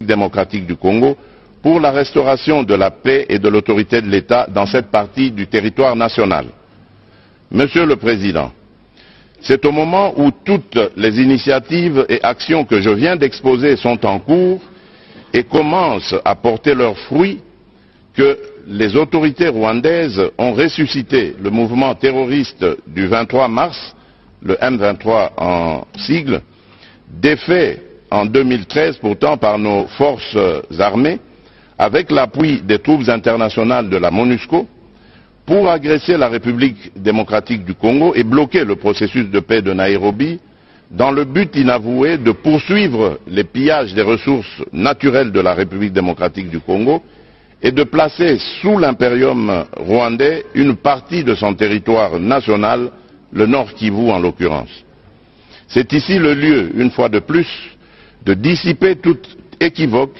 démocratique du Congo pour la restauration de la paix et de l'autorité de l'État dans cette partie du territoire national. Monsieur le Président, c'est au moment où toutes les initiatives et actions que je viens d'exposer sont en cours et commencent à porter leurs fruits que les autorités rwandaises ont ressuscité le mouvement terroriste du 23 mars, le M23 en sigle, défait en 2013 pourtant par nos forces armées, avec l'appui des troupes internationales de la MONUSCO, pour agresser la République démocratique du Congo et bloquer le processus de paix de Nairobi, dans le but inavoué de poursuivre les pillages des ressources naturelles de la République démocratique du Congo et de placer sous l'impérium rwandais une partie de son territoire national, le Nord Kivu en l'occurrence. C'est ici le lieu, une fois de plus, de dissiper toute équivoque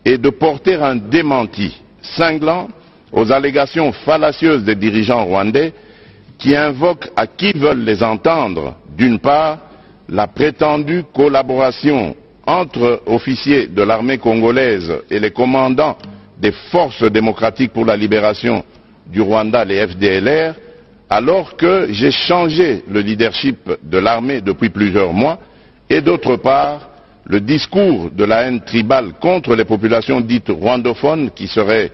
et de porter un démenti cinglant aux allégations fallacieuses des dirigeants rwandais qui invoquent à qui veulent les entendre, d'une part, la prétendue collaboration entre officiers de l'armée congolaise et les commandants des forces démocratiques pour la libération du Rwanda, les FDLR, alors que j'ai changé le leadership de l'armée depuis plusieurs mois, et d'autre part, le discours de la haine tribale contre les populations dites rwandophones qui seraient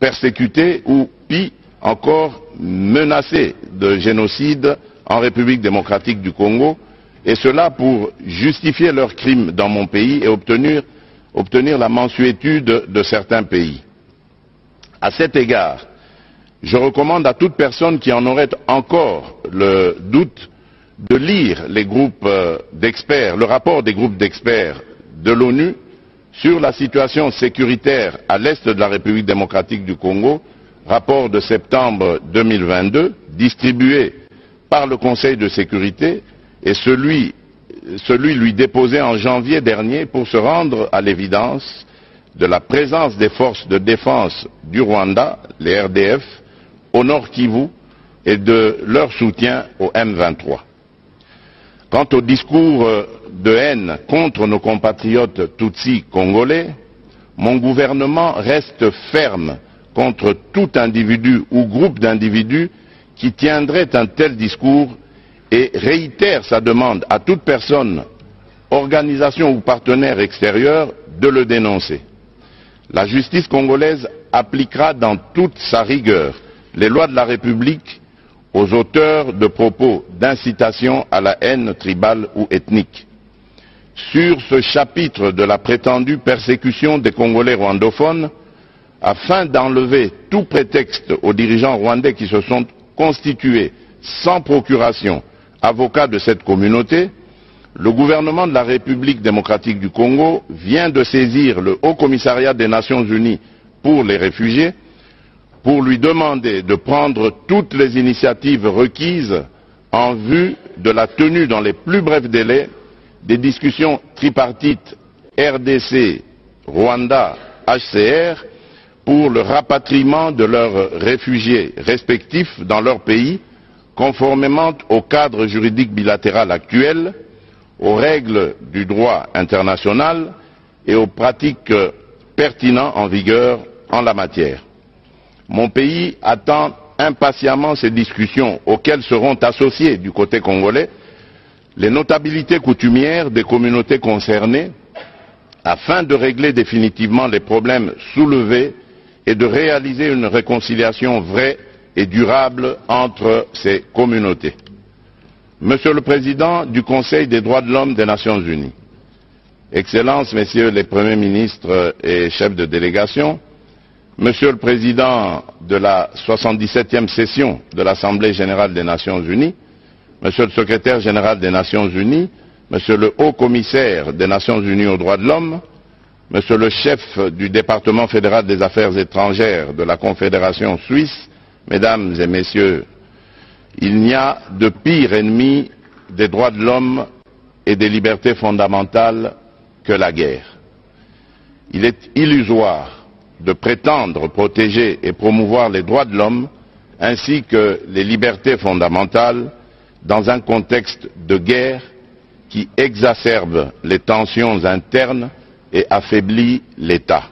persécutées ou, pis encore, menacées de génocide en République démocratique du Congo, et cela pour justifier leurs crimes dans mon pays et obtenir la mansuétude de certains pays. À cet égard, je recommande à toute personne qui en aurait encore le doute de lire les groupes d'experts, le rapport des groupes d'experts de l'ONU sur la situation sécuritaire à l'est de la République démocratique du Congo, rapport de septembre 2022, distribué par le Conseil de sécurité, et celui lui déposé en janvier dernier pour se rendre à l'évidence de la présence des forces de défense du Rwanda, les RDF, au Nord Kivu et de leur soutien au M23. Quant au discours de haine contre nos compatriotes tutsis congolais, mon gouvernement reste ferme contre tout individu ou groupe d'individus qui tiendrait un tel discours et réitère sa demande à toute personne, organisation ou partenaire extérieur de le dénoncer. La justice congolaise appliquera dans toute sa rigueur les lois de la République aux auteurs de propos d'incitation à la haine tribale ou ethnique. Sur ce chapitre de la prétendue persécution des Congolais rwandophones, afin d'enlever tout prétexte aux dirigeants rwandais qui se sont constitués sans procuration avocats de cette communauté, le gouvernement de la République démocratique du Congo vient de saisir le Haut Commissariat des Nations Unies pour les réfugiés pour lui demander de prendre toutes les initiatives requises en vue de la tenue dans les plus brefs délais des discussions tripartites RDC, Rwanda, HCR pour le rapatriement de leurs réfugiés respectifs dans leur pays, conformément au cadre juridique bilatéral actuel, aux règles du droit international et aux pratiques pertinentes en vigueur en la matière. Mon pays attend impatiemment ces discussions auxquelles seront associés du côté congolais les notabilités coutumières des communautés concernées afin de régler définitivement les problèmes soulevés et de réaliser une réconciliation vraie et durable entre ces communautés. Monsieur le Président du Conseil des droits de l'homme des Nations Unies, Excellences, Messieurs les Premiers ministres et chefs de délégation, Monsieur le Président de la 77e session de l'Assemblée générale des Nations Unies, Monsieur le Secrétaire général des Nations Unies, Monsieur le Haut Commissaire des Nations Unies aux droits de l'homme, Monsieur le chef du département fédéral des affaires étrangères de la Confédération suisse, Mesdames et Messieurs, il n'y a de pire ennemi des droits de l'homme et des libertés fondamentales que la guerre. Il est illusoire de prétendre protéger et promouvoir les droits de l'homme ainsi que les libertés fondamentales dans un contexte de guerre qui exacerbe les tensions internes et affaiblit l'État.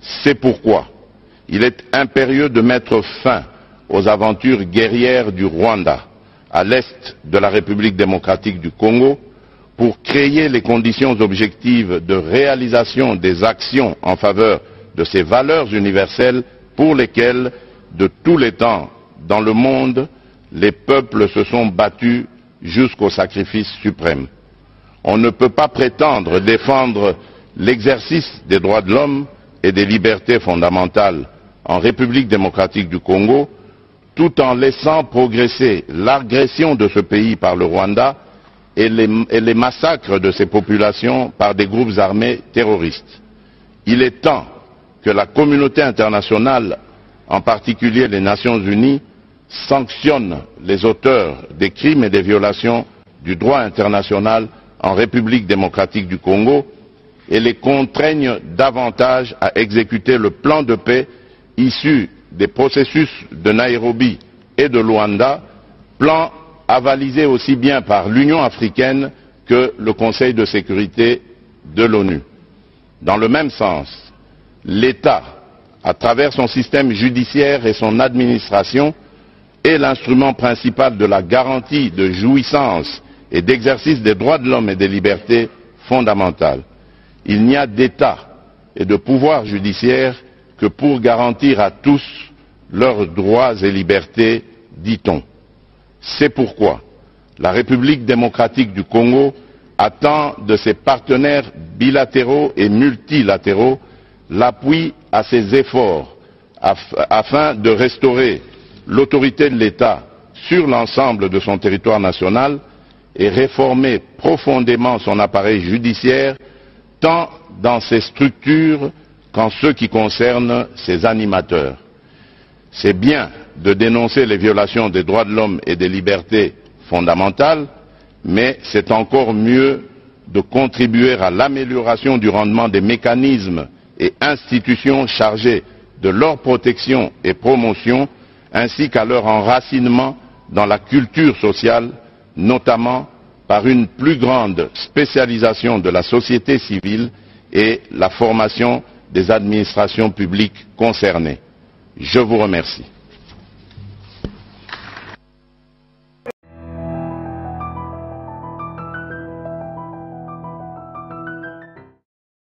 C'est pourquoi il est impérieux de mettre fin aux aventures guerrières du Rwanda à l'est de la République démocratique du Congo pour créer les conditions objectives de réalisation des actions en faveur de ces valeurs universelles pour lesquelles, de tous les temps dans le monde, les peuples se sont battus jusqu'au sacrifice suprême. On ne peut pas prétendre défendre l'exercice des droits de l'homme et des libertés fondamentales en République démocratique du Congo tout en laissant progresser l'agression de ce pays par le Rwanda et les massacres de ses populations par des groupes armés terroristes. Il est temps que la communauté internationale, en particulier les Nations unies, sanctionne les auteurs des crimes et des violations du droit international en République démocratique du Congo et les contraigne davantage à exécuter le plan de paix issu des processus de Nairobi et de Luanda, plan avalisé aussi bien par l'Union africaine que le Conseil de sécurité de l'ONU. Dans le même sens, l'État, à travers son système judiciaire et son administration, est l'instrument principal de la garantie de jouissance et d'exercice des droits de l'homme et des libertés fondamentales. Il n'y a d'État et de pouvoir judiciaire que pour garantir à tous leurs droits et libertés, dit-on. C'est pourquoi la République démocratique du Congo attend de ses partenaires bilatéraux et multilatéraux l'appui à ses efforts afin de restaurer l'autorité de l'État sur l'ensemble de son territoire national et réformer profondément son appareil judiciaire, tant dans ses structures qu'en ce qui concerne ses animateurs. C'est bien de dénoncer les violations des droits de l'homme et des libertés fondamentales, mais c'est encore mieux de contribuer à l'amélioration du rendement des mécanismes et institutions chargées de leur protection et promotion, ainsi qu'à leur enracinement dans la culture sociale, notamment par une plus grande spécialisation de la société civile et la formation des administrations publiques concernées. Je vous remercie.